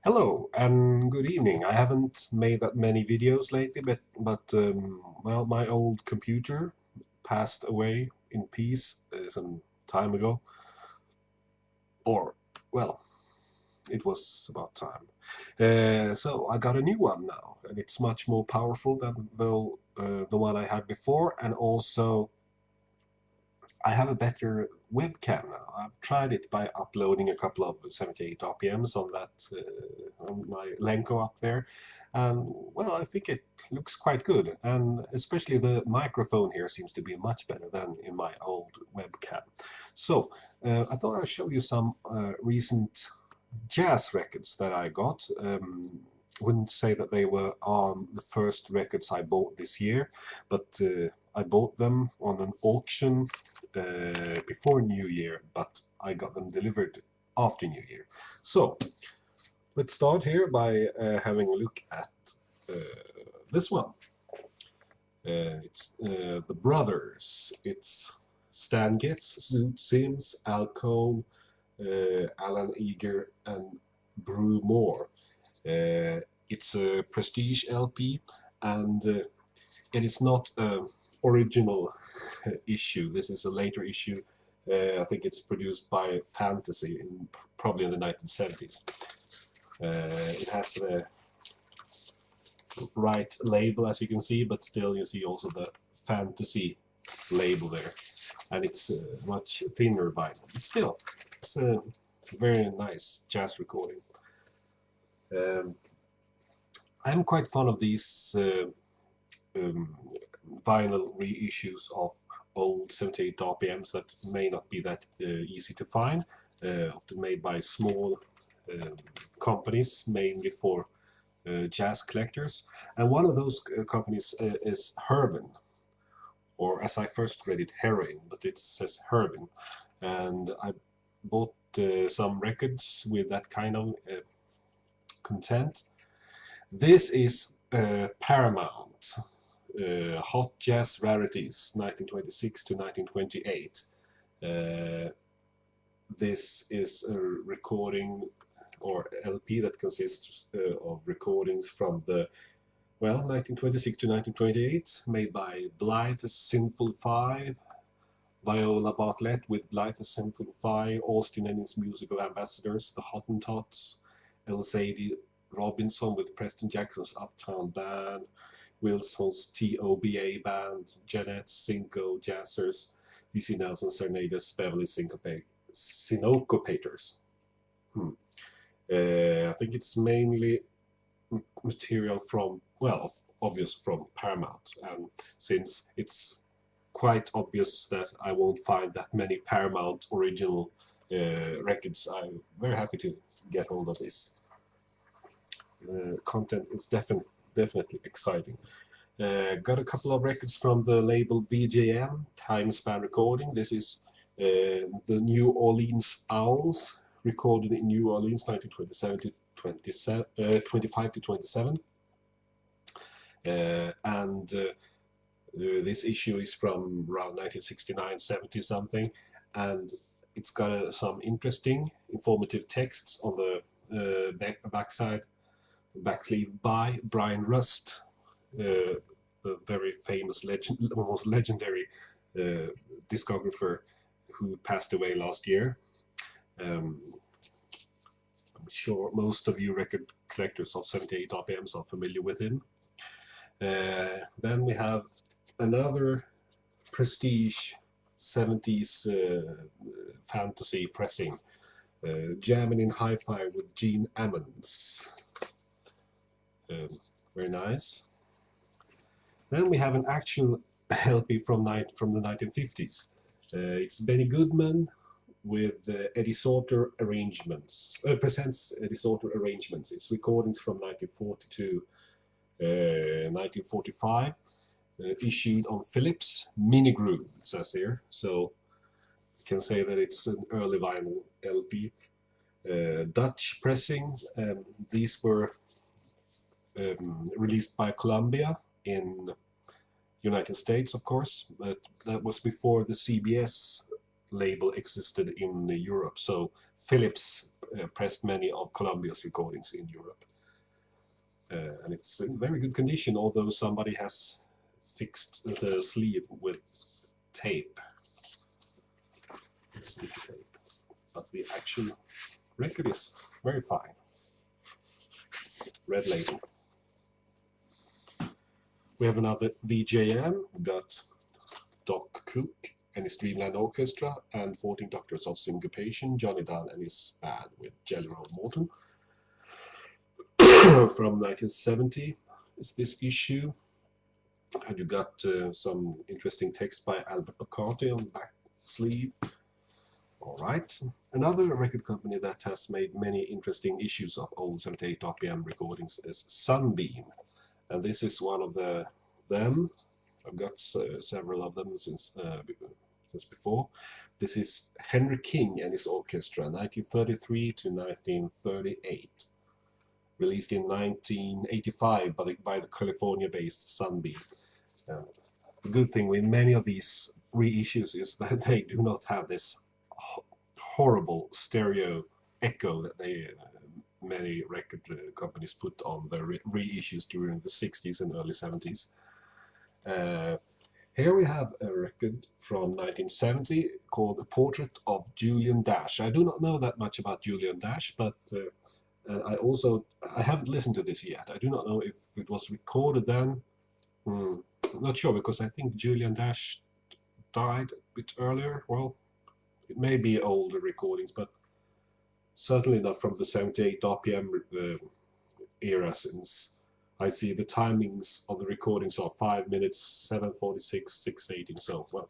Hello and good evening. I haven't made that many videos lately, but well, my old computer passed away in peace some time ago, or well, it was about time. So I got a new one now, and it's much more powerful than the one I had before, and also I have a better webcam now. I've tried it by uploading a couple of 78 RPMs on that on my Lenko up there, and well, I think it looks quite good. And especially the microphone here seems to be much better than in my old webcam. So I thought I'd show you some recent jazz records that I got. Wouldn't say that they were the first records I bought this year, but I bought them on an auction before New Year, but I got them delivered after New Year. So let's start here by having a look at this one. It's the Brothers. It's Stan Getz, Zoot Sims, Al Cohn, Alan Eager, and Brew Moore. It's a prestige LP, and it is not an original issue. This is a later issue. I think it's produced by Fantasy, probably in the 1970s. It has the right label, as you can see, but still you see also the Fantasy label there. And it's much thinner vinyl. But still, it's a very nice jazz recording. I'm quite fond of these vinyl reissues of old 78 RPMs that may not be that easy to find, often made by small companies, mainly for jazz collectors. And one of those companies is Hervin, or as I first read it, Heroin, but it says Hervin. And I bought some records with that kind of content. This is Paramount, Hot Jazz Rarities, 1926 to 1928. This is a recording or LP that consists of recordings from the 1926 to 1928, made by Blythe Sinful Five, Viola Bartlett with Blythe Sinful Five, Austin and his musical ambassadors, the Hottentots, Elzady Robinson with Preston Jackson's Uptown Band, Wilson's TOBA Band, Jeanette Cinco Jazzers, DC Nelson Serenaders, Beverly Syncopators. I think it's mainly material from, obvious from Paramount, and since it's quite obvious that I won't find that many Paramount original records, I'm very happy to get hold of this. Content is definitely exciting. Got a couple of records from the label VJM, Time Span Recording. This is the New Orleans Owls, recorded in New Orleans 1927 to 25 to 27. This issue is from around 1969, 70 something, and it's got some interesting, informative texts on the backside. Backsleeve by Brian Rust, the very famous, almost legendary discographer who passed away last year. I'm sure most of you record collectors of 78 RPMs are familiar with him. Then we have another prestige 70s fantasy pressing, Jamming in Hi-Fi with Gene Ammons. Very nice. Then we have an actual LP from the 1950s. It's Benny Goodman with Eddie Sauter arrangements. Presents Eddie Sauter arrangements. It's recordings from 1942, 1945, issued on Philips Mini Groove, it says here. So you can say that it's an early vinyl LP. Dutch pressing. These were released by Columbia in United States, of course, but that was before the CBS label existed in Europe. So Philips pressed many of Columbia's recordings in Europe. And it's in very good condition, although somebody has fixed the sleeve with tape, sticky tape. But the actual record is very fine. Red label. We have another VJM. We got Doc Cook and his Dreamland Orchestra and 14 Doctors of Syncopation, Johnny Dunn and his band with Jelly Roll Morton. From 1970 is this issue. And you got some interesting text by Albert McCarthy on the back sleeve. Alright, another record company that has made many interesting issues of old 78 RPM recordings is Sunbeam. And this is one of them. I've got several of them since before. This is Henry King and his orchestra, 1933 to 1938. Released in 1985 by the California-based Sunbeam. The good thing with many of these reissues is that they do not have this horrible stereo echo that many record companies put on their reissues during the 60s and early 70s. Here we have a record from 1970 called A Portrait of Julian Dash. I do not know that much about Julian Dash, but I haven't listened to this yet. I do not know if it was recorded then. I'm not sure, because I think Julian Dash died a bit earlier. Well, it may be older recordings, but certainly not from the 78 RPM era, since I see the timings of the recordings are 5 minutes, 7:46, 6:18. So, well,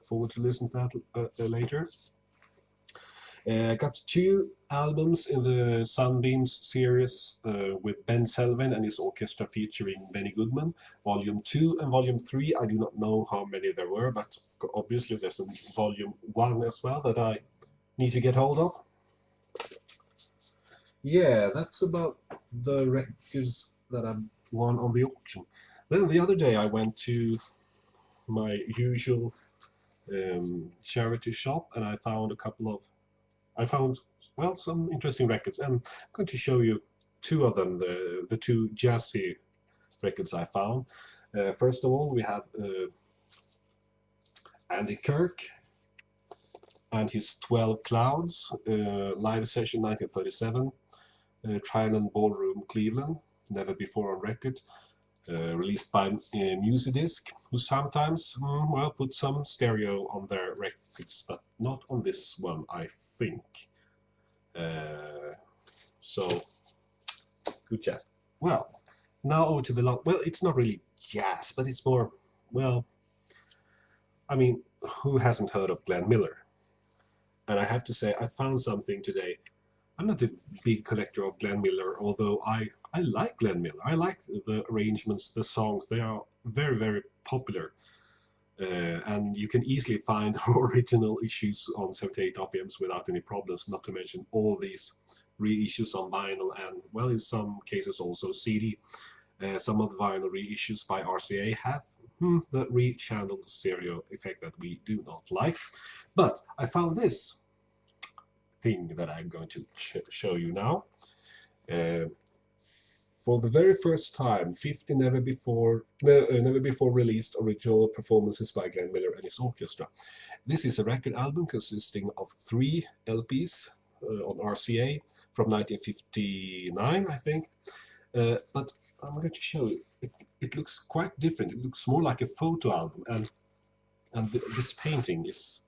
forward to listen to that later. Got 2 albums in the Sunbeams series with Ben Selvin and his orchestra featuring Benny Goodman. Volume 2 and Volume 3, I do not know how many there were, but obviously there's a Volume 1 as well that I need to get hold of. Yeah, that's about the records that I won on the auction. Then the other day I went to my usual charity shop and I found well, some interesting records, and I'm going to show you 2 of them, the 2 jazzy records I found. First of all, we have Andy Kirk and his 12 Clouds, live session 1937, Trianon Ballroom, Cleveland, never before on record, released by Musidisc, who sometimes, well, put some stereo on their records, but not on this one, I think. So, good jazz. Well, now over to the well, it's not really jazz, but it's more, well, I mean, who hasn't heard of Glenn Miller? And I have to say, I found something today. I'm not a big collector of Glenn Miller, although I like Glenn Miller. I like the arrangements, the songs. They are very, very popular. And you can easily find original issues on 78 RPMs without any problems, not to mention all these reissues on vinyl and, well, in some cases also CD. Some of the vinyl reissues by RCA have the re-channeled stereo effect that we do not like. But I found this thing that I'm going to show you now. For the very first time, 50 never before released original performances by Glenn Miller and his orchestra. This is a record album consisting of 3 LPs on RCA from 1959, I think. But I'm going to show you. It looks quite different. It looks more like a photo album, and this painting is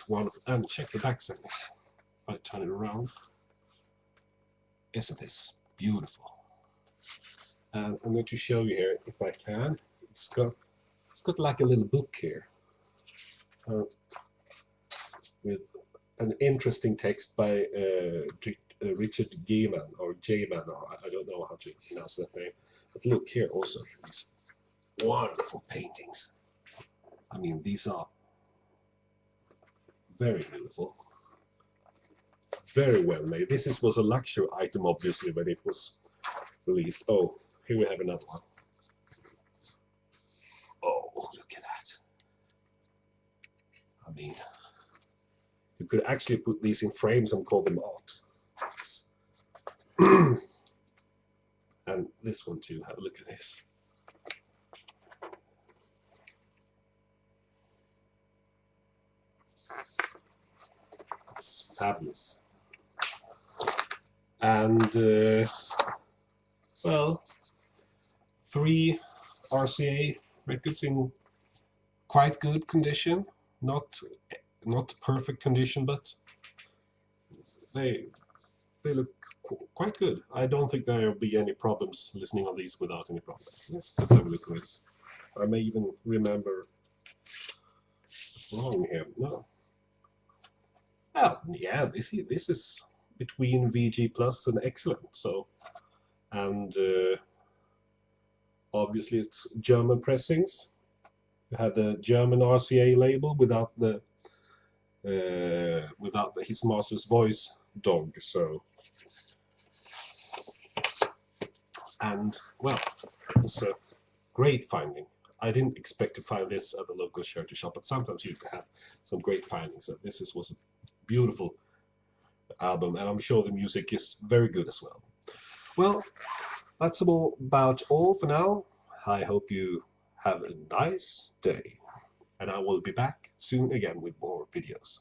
wonderful. And check the back second. If I turn it around, isn't this beautiful? And I'm going to show you here, if I can. It's got like a little book here with an interesting text by Richard Gaiman, or J-Man, or I don't know how to pronounce that name. But look here also, these wonderful paintings. I mean, these are very beautiful, very well made. This was a luxury item, obviously, when it was released. Oh, here we have another one. Oh, look at that. I mean, You could actually put these in frames and call them art. And this one too, have a look at this. It's fabulous. And, well, 3 RCA records in quite good condition. Not perfect condition, but they look quite good. I don't think there will be any problems listening on these without any problems. Let's have a look at this. I may even remember wrong here. No. Well, yeah, this is between VG Plus and excellent. So, and obviously it's German pressings. You have the German RCA label without his master's voice dog. So, and well, it's a great finding. I didn't expect to find this at the local charity shop, but sometimes you have some great findings. So this was a beautiful album, and I'm sure the music is very good as well. Well, that's about all for now. I hope you have a nice day, and I will be back soon again with more videos.